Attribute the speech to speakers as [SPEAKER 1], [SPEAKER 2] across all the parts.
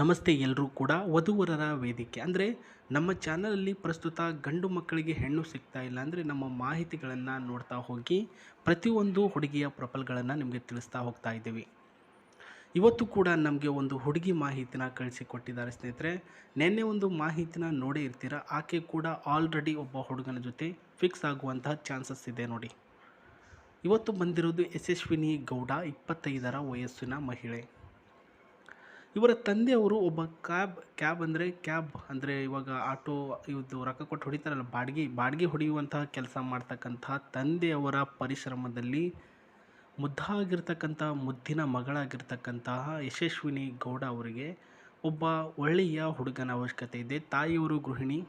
[SPEAKER 1] ನಮಸ್ತೆ ಎಲ್ಲರೂ ಕೂಡ ವಧುವರರ ವೇದಿಕೆ ಅಂದರೆ ನಮ್ಮ ಚಾನಲಲ್ಲಿ ಪ್ರಸ್ತುತ ಗಂಡು ಮಕ್ಕಳಿಗೆ ಹೆಣ್ಣು ಸಿಗ್ತಾ ಇಲ್ಲ ಅಂದರೆ ನಮ್ಮ ಮಾಹಿತಿಗಳನ್ನು ನೋಡ್ತಾ ಹೋಗಿ ಪ್ರತಿಯೊಂದು ಹುಡುಗಿಯ ಪ್ರೊಫೈಲ್ಗಳನ್ನು ನಿಮಗೆ ತಿಳಿಸ್ತಾ ಹೋಗ್ತಾ ಇದ್ದೀವಿ. ಇವತ್ತು ಕೂಡ ನಮಗೆ ಒಂದು ಹುಡುಗಿ ಮಾಹಿತಿನ ಕಳಿಸಿಕೊಟ್ಟಿದ್ದಾರೆ ಸ್ನೇಹಿತರೆ. ನಿನ್ನೆ ಒಂದು ಮಾಹಿತಿನ ನೋಡೇ ಇರ್ತೀರ, ಆಕೆ ಕೂಡ ಆಲ್ರೆಡಿ ಒಬ್ಬ ಹುಡುಗನ ಜೊತೆ ಫಿಕ್ಸ್ ಆಗುವಂತಹ ಚಾನ್ಸಸ್ ಇದೆ ನೋಡಿ. ಇವತ್ತು ಬಂದಿರೋದು ಯಶಸ್ವಿನಿ ಗೌಡ, 25ರ ವಯಸ್ಸಿನ ಮಹಿಳೆ. ಇವರ ತಂದೆಯವರು ಒಬ್ಬ ಕ್ಯಾಬ್ ಅಂದರೆ ಇವಾಗ ಆಟೋ ಇದು ರೊಕ್ಕ ಕೊಟ್ಟು ಹೊಡಿತಾರಲ್ಲ, ಬಾಡಿಗೆ ಹೊಡೆಯುವಂತಹ ಕೆಲಸ ಮಾಡ್ತಕ್ಕಂತಹ ತಂದೆಯವರ ಪರಿಶ್ರಮದಲ್ಲಿ ಮುದ್ದಿನ ಮಗಳಾಗಿರ್ತಕ್ಕಂತಹ ಯಶಸ್ವಿನಿ ಗೌಡ ಅವರಿಗೆ ಒಬ್ಬ ಒಳ್ಳೆಯ ಹುಡುಗನ ಅವಶ್ಯಕತೆ ಇದೆ. ತಾಯಿಯವರು ಗೃಹಿಣಿ,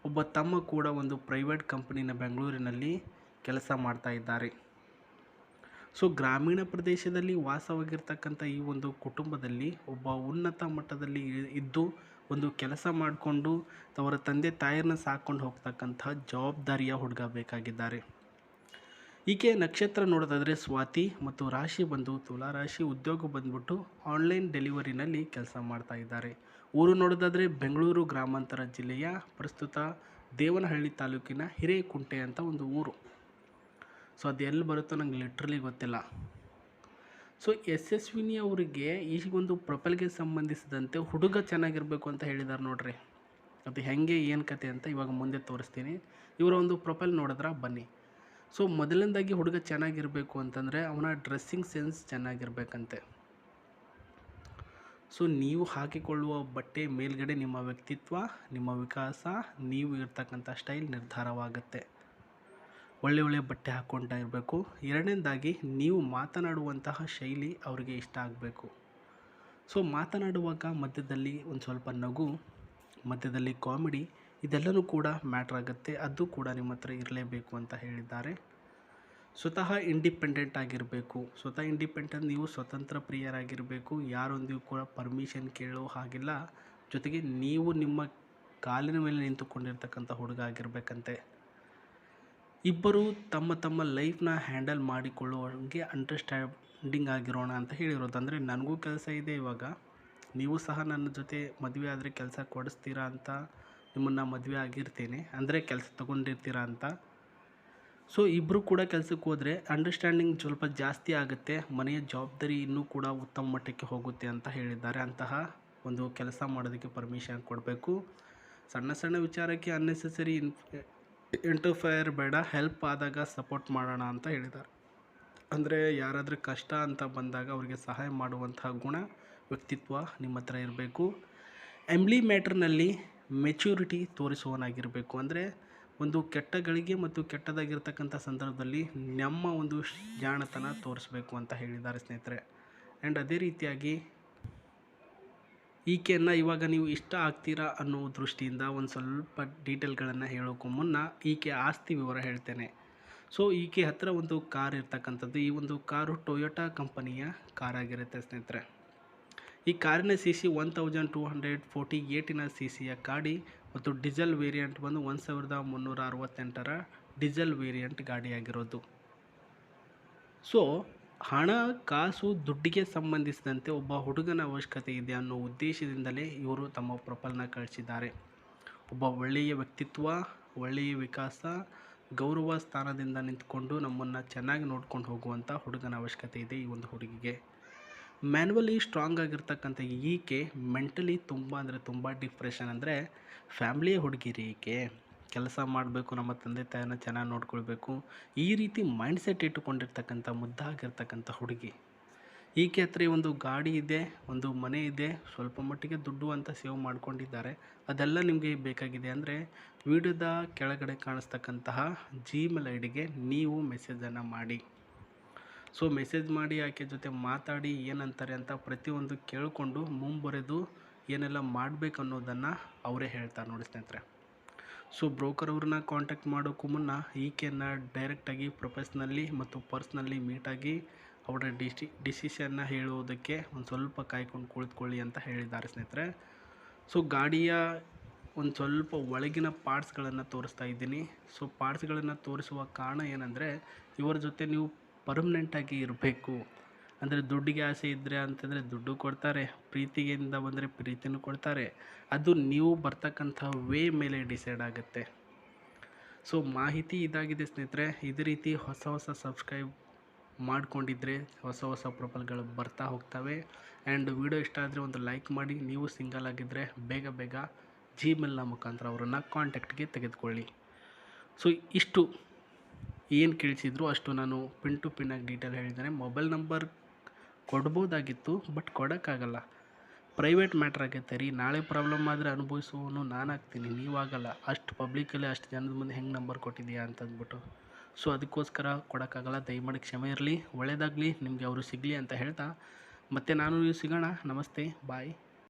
[SPEAKER 1] ಒಬ್ಬ ತಮ್ಮ ಕೂಡ ಒಂದು ಪ್ರೈವೇಟ್ ಕಂಪನಿನ ಬೆಂಗಳೂರಿನಲ್ಲಿ ಕೆಲಸ ಮಾಡ್ತಾ ಇದ್ದಾರೆ. ಸೊ ಗ್ರಾಮೀಣ ಪ್ರದೇಶದಲ್ಲಿ ವಾಸವಾಗಿರ್ತಕ್ಕಂಥ ಈ ಒಂದು ಕುಟುಂಬದಲ್ಲಿ ಒಬ್ಬ ಉನ್ನತ ಮಟ್ಟದಲ್ಲಿ ಇದ್ದು ಒಂದು ಕೆಲಸ ಮಾಡಿಕೊಂಡು ಅವರ ತಂದೆ ತಾಯಿಯನ್ನ ಸಾಕೊಂಡು ಹೋಗ್ತಕ್ಕಂಥ ಜವಾಬ್ದಾರಿಯ ಹುಡುಗ ಬೇಕಾಗಿದ್ದಾರೆ. ಈಕೆ ನಕ್ಷತ್ರ ನೋಡೋದಾದರೆ ಸ್ವಾತಿ ಮತ್ತು ರಾಶಿ ಬಂದು ತುಲಾ ರಾಶಿ. ಉದ್ಯೋಗ ಬಂದ್ಬಿಟ್ಟು ಆನ್ಲೈನ್ ಡೆಲಿವರಿನಲ್ಲಿ ಕೆಲಸ ಮಾಡ್ತಾ ಇದ್ದಾರೆ. ಊರು ನೋಡೋದಾದರೆ ಬೆಂಗಳೂರು ಗ್ರಾಮಾಂತರ ಜಿಲ್ಲೆಯ ಪ್ರಸ್ತುತ ದೇವನಹಳ್ಳಿ ತಾಲೂಕಿನ ಹಿರೇಕುಂಟೆ ಅಂತ ಒಂದು ಊರು. ಸೊ ಅದು ಎಲ್ಲಿ ಬರುತ್ತೋ ನಂಗೆ ಲಿಟ್ರಲಿ ಗೊತ್ತಿಲ್ಲ. ಸೊ ಯಶಸ್ವಿನಿ ಅವರಿಗೆ ಈ ಒಂದು ಪ್ರೊಫೈಲ್ಗೆ ಸಂಬಂಧಿಸಿದಂತೆ ಹುಡುಗ ಚೆನ್ನಾಗಿರಬೇಕು ಅಂತ ಹೇಳಿದ್ದಾರೆ ನೋಡ್ರಿ. ಅದು ಹೆಂಗೆ ಏನು ಕತೆ ಅಂತ ಇವಾಗ ಮುಂದೆ ತೋರಿಸ್ತೀನಿ. ಇವರ ಒಂದು ಪ್ರೊಫೈಲ್ ನೋಡಿದ್ರೆ ಬನ್ನಿ. ಸೊ ಮೊದಲನೇದಾಗಿ ಹುಡುಗ ಚೆನ್ನಾಗಿರಬೇಕು ಅಂತಂದರೆ ಅವನ ಡ್ರೆಸ್ಸಿಂಗ್ ಸೆನ್ಸ್ ಚೆನ್ನಾಗಿರ್ಬೇಕಂತೆ. ಸೊ ನೀವು ಹಾಕಿಕೊಳ್ಳುವ ಬಟ್ಟೆ ಮೇಲ್ಗಡೆ ನಿಮ್ಮ ವ್ಯಕ್ತಿತ್ವ, ನಿಮ್ಮ ವಿಕಾಸ, ನೀವು ಇರ್ತಕ್ಕಂಥ ಸ್ಟೈಲ್ ನಿರ್ಧಾರವಾಗುತ್ತೆ. ಒಳ್ಳೆ ಬಟ್ಟೆ ಹಾಕ್ಕೊಳ್ತಾ ಇರಬೇಕು. ಎರಡನೇದಾಗಿ ನೀವು ಮಾತನಾಡುವಂತಹ ಶೈಲಿ ಅವರಿಗೆ ಇಷ್ಟ ಆಗಬೇಕು. ಸೊ ಮಾತನಾಡುವಾಗ ಮಧ್ಯದಲ್ಲಿ ಒಂದು ಸ್ವಲ್ಪ ನಗು, ಮಧ್ಯದಲ್ಲಿ ಕಾಮಿಡಿ, ಇದೆಲ್ಲವೂ ಕೂಡ ಮ್ಯಾಟ್ರ್ ಆಗುತ್ತೆ. ಅದು ಕೂಡ ನಿಮ್ಮ ಹತ್ರ ಇರಲೇಬೇಕು ಅಂತ ಹೇಳಿದ್ದಾರೆ. ಸ್ವತಃ ಇಂಡಿಪೆಂಡೆಂಟ್ ಆಗಿರಬೇಕು. ನೀವು ಸ್ವತಂತ್ರ ಪ್ರಿಯರಾಗಿರಬೇಕು. ಯಾರೊಂದಿಗೂ ಕೂಡ ಪರ್ಮಿಷನ್ ಕೇಳೋ ಹಾಗಿಲ್ಲ. ಜೊತೆಗೆ ನೀವು ನಿಮ್ಮ ಕಾಲಿನ ಮೇಲೆ ನಿಂತುಕೊಂಡಿರ್ತಕ್ಕಂಥ ಹುಡುಗ ಆಗಿರಬೇಕಂತೆ. ಇಬ್ಬರು ತಮ್ಮ ಲೈಫ್ನ ಹ್ಯಾಂಡಲ್ ಮಾಡಿಕೊಳ್ಳುವಂಗೆ ಅಂಡರ್ಸ್ಟ್ಯಾಂಡಿಂಗ್ ಆಗಿರೋಣ ಅಂತ ಹೇಳಿರೋದು. ಅಂದರೆ ನನಗೂ ಕೆಲಸ ಇದೆ, ಇವಾಗ ನೀವು ಸಹ ನನ್ನ ಜೊತೆ ಮದುವೆ ಆದರೆ ಕೆಲಸ ಕೊಡಿಸ್ತೀರಾ ಅಂತ ನಿಮ್ಮನ್ನು ಮದುವೆ ಆಗಿರ್ತೇನೆ, ಅಂದರೆ ಕೆಲಸ ತೊಗೊಂಡಿರ್ತೀರಾ ಅಂತ. ಸೊ ಇಬ್ಬರು ಕೂಡ ಕೆಲಸಕ್ಕೆ ಹೋದರೆ ಅಂಡರ್ಸ್ಟ್ಯಾಂಡಿಂಗ್ ಸ್ವಲ್ಪ ಜಾಸ್ತಿ ಆಗುತ್ತೆ, ಮನೆಯ ಜವಾಬ್ದಾರಿ ಇನ್ನೂ ಕೂಡ ಉತ್ತಮ ಮಟ್ಟಕ್ಕೆ ಹೋಗುತ್ತೆ ಅಂತ ಹೇಳಿದ್ದಾರೆ. ಅಂತಹ ಒಂದು ಕೆಲಸ ಮಾಡೋದಕ್ಕೆ ಪರ್ಮಿಷನ್ ಕೊಡಬೇಕು. ಸಣ್ಣ ವಿಚಾರಕ್ಕೆ ಅನ್ನೆಸೆಸರಿ ಇಂಟರ್ಫೈರ್ ಬೇಡ, ಹೆಲ್ಪ್ ಆದಾಗ ಸಪೋರ್ಟ್ ಮಾಡೋಣ ಅಂತ ಹೇಳಿದ್ದಾರೆ. ಅಂದರೆ ಯಾರಾದರೂ ಕಷ್ಟ ಅಂತ ಬಂದಾಗ ಅವರಿಗೆ ಸಹಾಯ ಮಾಡುವಂತಹ ಗುಣ, ವ್ಯಕ್ತಿತ್ವ ನಿಮ್ಮ ಹತ್ರ ಇರಬೇಕು. ಎಂಬ್ಲಿ ಮ್ಯಾಟ್ರ್ನಲ್ಲಿ ಮೆಚ್ಯೂರಿಟಿ ತೋರಿಸುವನಾಗಿರಬೇಕು. ಅಂದರೆ ಒಂದು ಕೆಟ್ಟ ಗಳಿಗೆ ಮತ್ತು ಕೆಟ್ಟದಾಗಿರ್ತಕ್ಕಂಥ ಸಂದರ್ಭದಲ್ಲಿ ನಮ್ಮ ಒಂದು ಜಾಣತನ ತೋರಿಸ್ಬೇಕು ಅಂತ ಹೇಳಿದ್ದಾರೆ ಸ್ನೇಹಿತರೆ. ಆ್ಯಂಡ್ ಅದೇ ರೀತಿಯಾಗಿ ಈಕೆಯನ್ನು ಇವಾಗ ನೀವು ಇಷ್ಟ ಆಗ್ತೀರಾ ಅನ್ನೋ ದೃಷ್ಟಿಯಿಂದ ಒಂದು ಸ್ವಲ್ಪ ಡೀಟೇಲ್ಗಳನ್ನು ಹೇಳೋಕ್ಕೂ ಮುನ್ನ ಈಕೆ ಆಸ್ತಿ ವಿವರ ಹೇಳ್ತೇನೆ. ಸೊ ಈಕೆ ಹತ್ತಿರ ಒಂದು ಕಾರ್ ಇರ್ತಕ್ಕಂಥದ್ದು. ಈ ಒಂದು ಕಾರು ಟೊಯೋಟಾ ಕಂಪನಿಯ ಕಾರಾಗಿರುತ್ತೆ ಸ್ನೇಹಿತರೆ. ಈ ಕಾರಿನ CC 1248 CCಯ ಗಾಡಿ ಮತ್ತು ಡೀಸೆಲ್ ವೇರಿಯಂಟ್ ಬಂದು 1368ರ ಡೀಸೆಲ್ ವೇರಿಯಂಟ್ ಗಾಡಿಯಾಗಿರೋದು. ಸೊ ಕಾಸು ದುಡ್ಡಿಗೆ ಸಂಬಂಧಿಸಿದಂತೆ ಒಬ್ಬ ಹುಡುಗನ ಅವಶ್ಯಕತೆ ಇದೆ ಅನ್ನೋ ಉದ್ದೇಶದಿಂದಲೇ ಇವರು ತಮ್ಮ ಪ್ರೊಫೈಲ್ನ ಕಳಿಸಿದ್ದಾರೆ. ಒಬ್ಬ ಒಳ್ಳೆಯ ವ್ಯಕ್ತಿತ್ವ, ಒಳ್ಳೆಯ ವಿಕಾಸ, ಗೌರವ ಸ್ಥಾನದಿಂದ ನಿಂತ್ಕೊಂಡು ನಮ್ಮನ್ನು ಚೆನ್ನಾಗಿ ನೋಡ್ಕೊಂಡು ಹೋಗುವಂಥ ಹುಡುಗನ ಅವಶ್ಯಕತೆ ಇದೆ ಈ ಒಂದು ಹುಡುಗಿಗೆ. ಮ್ಯಾನ್ಯುವಲಿ ಸ್ಟ್ರಾಂಗ್ ಆಗಿರ್ತಕ್ಕಂಥ ಈಕೆ ಮೆಂಟಲಿ ತುಂಬ ಡಿಪ್ರೆಷನ್. ಅಂದರೆ ಫ್ಯಾಮ್ಲಿಯ ಹುಡುಗಿರಿ ಈಕೆ. ಕೆಲಸ ಮಾಡಬೇಕು, ನಮ್ಮ ತಂದೆ ತಾಯಿನ ಚೆನ್ನಾಗಿ ನೋಡ್ಕೊಳ್ಬೇಕು, ಈ ರೀತಿ ಮೈಂಡ್ಸೆಟ್ ಇಟ್ಟುಕೊಂಡಿರ್ತಕ್ಕಂಥ ಮುದ್ದಾಗಿರ್ತಕ್ಕಂಥ ಹುಡುಗಿ. ಈಕೆ ಹತ್ರ ಒಂದು ಗಾಡಿ ಇದೆ, ಒಂದು ಮನೆ ಇದೆ, ಸ್ವಲ್ಪ ಮಟ್ಟಿಗೆ ದುಡ್ಡು ಅಂತ ಸೇವ್ ಮಾಡ್ಕೊಂಡಿದ್ದಾರೆ. ಅದೆಲ್ಲ ನಿಮಗೆ ಬೇಕಾಗಿದೆ ಅಂದರೆ ವಿಡಿಯೋದ ಕೆಳಗಡೆ ಕಾಣಿಸ್ತಕ್ಕಂತಹ Gmail IDಗೆ ನೀವು ಮೆಸೇಜನ್ನು ಮಾಡಿ. ಸೊ ಮೆಸೇಜ್ ಮಾಡಿ ಆಕೆ ಜೊತೆ ಮಾತಾಡಿ ಏನಂತಾರೆ ಅಂತ ಪ್ರತಿಯೊಂದು ಕೇಳಿಕೊಂಡು ಮುಂಬರೆದು ಏನೆಲ್ಲ ಮಾಡಬೇಕು ಅನ್ನೋದನ್ನು ಅವರೇ ಹೇಳ್ತಾರೆ ನೋಡಿ ಸ್ನೇಹಿತರೆ. ಸೊ ಬ್ರೋಕರ್ ಅವ್ರನ್ನ ಕಾಂಟ್ಯಾಕ್ಟ್ ಮಾಡೋಕ್ಕೂ ಮುನ್ನ ಈಕೆಯನ್ನು ಡೈರೆಕ್ಟಾಗಿ ಪ್ರೊಫೆಷ್ನಲ್ಲಿ ಮತ್ತು ಪರ್ಸ್ನಲ್ಲಿ ಮೀಟಾಗಿ ಅವರ ಡಿಸಿಷನ್ನ ಹೇಳುವುದಕ್ಕೆ ಒಂದು ಸ್ವಲ್ಪ ಕಾಯ್ಕೊಂಡು ಕುಳಿತುಕೊಳ್ಳಿ ಅಂತ ಹೇಳಿದ್ದಾರೆ ಸ್ನೇಹಿತರೆ. ಸೊ ಗಾಡಿಯ ಒಂದು ಸ್ವಲ್ಪ ಒಳಗಿನ ಪಾರ್ಟ್ಸ್ಗಳನ್ನು ತೋರಿಸ್ತಾ ಇದ್ದೀನಿ. ಸೊ ಪಾರ್ಟ್ಸ್ಗಳನ್ನು ತೋರಿಸುವ ಕಾರಣ ಏನಂದರೆ ಇವರ ಜೊತೆ ನೀವು ಪರ್ಮನೆಂಟಾಗಿ ಇರಬೇಕು. ಅಂದರೆ ದುಡ್ಡಿಗೆ ಆಸೆ ಇದ್ದರೆ ಅಂತಂದರೆ ದುಡ್ಡು ಕೊಡ್ತಾರೆ, ಪ್ರೀತಿಯಿಂದ ಬಂದರೆ ಪ್ರೀತಿನೂ ಕೊಡ್ತಾರೆ. ಅದು ನೀವು ಬರ್ತಕ್ಕಂಥ ವೇ ಮೇಲೆ ಡಿಸೈಡ್ ಆಗುತ್ತೆ. ಸೊ ಮಾಹಿತಿ ಇದಾಗಿದೆ ಸ್ನೇಹಿತರೆ. ಇದೇ ರೀತಿ ಹೊಸ ಹೊಸ ಸಬ್ಸ್ಕ್ರೈಬ್ ಮಾಡಿಕೊಂಡಿದ್ರೆ ಹೊಸ ಹೊಸ ಪ್ರೊಫೈಲ್ಗಳು ಬರ್ತಾ ಹೋಗ್ತವೆ. ಆ್ಯಂಡ್ ವಿಡಿಯೋ ಇಷ್ಟ ಆದರೆ ಒಂದು ಲೈಕ್ ಮಾಡಿ. ನೀವು ಸಿಂಗಲ್ ಆಗಿದ್ದರೆ ಬೇಗ ಬೇಗ ಜಿಮೇಲ್ನ ಮುಖಾಂತರ ಅವರನ್ನು ಕಾಂಟ್ಯಾಕ್ಟ್ಗೆ ತೆಗೆದುಕೊಳ್ಳಿ. ಸೊ ಇಷ್ಟು ಏನು ಕೇಳಿಸಿದ್ರು ಅಷ್ಟು ನಾನು ಪಿನ್ ಟು ಪಿನ್ನಾಗಿ ಡೀಟೇಲ್ ಹೇಳಿದ್ದೇನೆ. ಮೊಬೈಲ್ ನಂಬರ್ ಕೊಡ್ಬೋದಾಗಿತ್ತು, ಬಟ್ ಕೊಡೋಕ್ಕಾಗಲ್ಲ. ಪ್ರೈವೇಟ್ ಮ್ಯಾಟ್ರ್ ಆಗೈತೆ ರೀ. ನಾಳೆ ಪ್ರಾಬ್ಲಮ್ ಆದರೆ ಅನುಭವಿಸುವವನು ನಾನಾಗ್ತೀನಿ, ನೀವಾಗಲ್ಲ. ಅಷ್ಟು ಪಬ್ಲಿಕಲ್ಲಿ ಅಷ್ಟು ಜನದ ಮುಂದೆ ಹೆಂಗೆ ನಂಬರ್ ಕೊಟ್ಟಿದ್ದೀಯಾ ಅಂತಂದ್ಬಿಟ್ಟು. ಸೊ ಅದಕ್ಕೋಸ್ಕರ ಕೊಡೋಕ್ಕಾಗಲ್ಲ. ದಯಮಾಡಿ ಕ್ಷಮೆ ಇರಲಿ. ಒಳ್ಳೆಯದಾಗಲಿ, ನಿಮಗೆ ಅವರು ಸಿಗಲಿ ಅಂತ ಹೇಳ್ತಾ ಮತ್ತೆ ನಾನು ನೀವು ಸಿಗೋಣ. ನಮಸ್ತೆ, ಬಾಯ್.